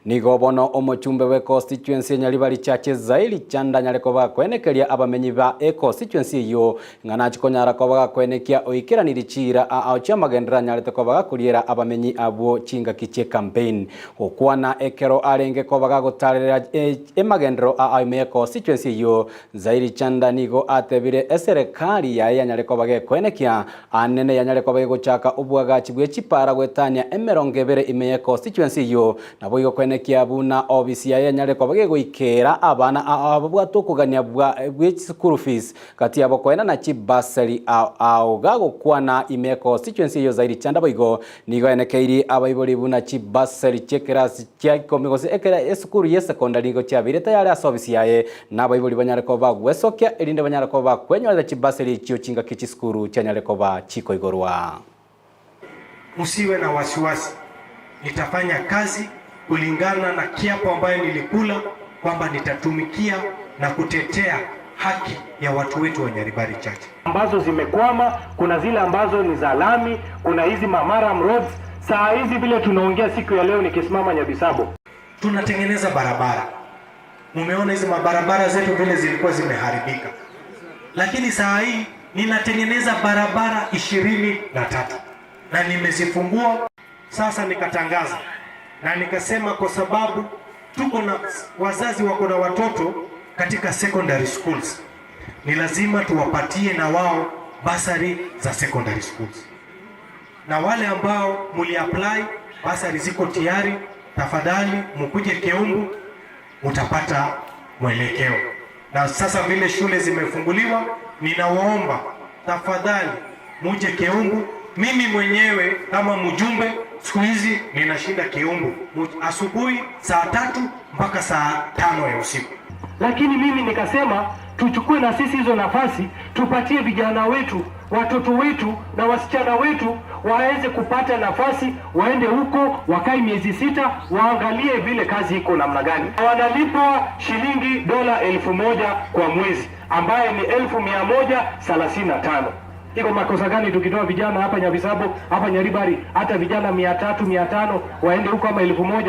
Nigobono omochumbe we constituency Nyaribari Churches Zairi Chanda Nyarekoba kwenekeria abamenyi ba constituency yo ngana chikonyara kobaga kwenekia oikiraniri chira aocha magendera nyarete kobaga kuriera abamenyi abo chinga kiche campaign okwana ekero arenge kobaga gutarira emagendero aime constituency yo Zairi Chanda nigo atebire eserekari ya Nyarekoba kwenekia anene ya Nyarekoba gochaka ubwaga chibwe chipara gwetania emerongevere ime constituency yo nabo igo kwenekia buna obisi ya Nyarekoba goikera abana abo tukugania bwa school fees kati abo kwena na chibasari gago kwana ime constituency yo Zairi Chanda boigo nigo enekeiri abaibori buna chibasari chekerasi chaikomigosi ekera school ye secondary go chabireta yale asobisi yae nabaibori banyarekoba gwesokia elinde banyarekoba kwenyoza chibasari chio chinga kichi school cha Nyarekoba chiko igorwa. Usiwe na wasiwasi, nitafanya kazi kulingana na kiapo ambayo nilikula kwamba nitatumikia na kutetea haki ya watu wetu wa Nyaribari Church. Ambazo zimekwama, kuna zile ambazo ni za lami, kuna hizi mamaram roads. Saa hizi vile tunaongea siku ya leo nikisimama Nyabisabo, tunatengeneza barabara. Mumeona hizi mabarabara zetu vile zilikuwa zimeharibika. Lakini saa hii ninatengeneza barabara 23 na nimezifungua. Sasa nikatangaza na nikasema kwa sababu tuko na wazazi wako na watoto katika secondary schools, ni lazima tuwapatie na wao basari za secondary schools. Na wale ambao muli apply basari ziko tayari, tafadhali mkuje Keumbu utapata mwelekeo. Na sasa vile shule zimefunguliwa, ninawaomba tafadhali muje Keumbu. Mimi mwenyewe kama mjumbe siku hizi ninashinda Keumbu asubuhi saa 3 mpaka saa 5 ya usiku. Lakini mimi nikasema tuchukue na sisi hizo nafasi, tupatie vijana wetu, watoto wetu na wasichana wetu waweze kupata nafasi, waende huko wakae miezi 6 waangalie vile kazi iko namna gani. Wanalipwa shilingi $1000 kwa mwezi ambaye ni 1135. Iko makosa gani tukitoa vijana hapa Nyabisabo, hapa Nyaribari, hata vijana 300 500 waende huko ama 1000?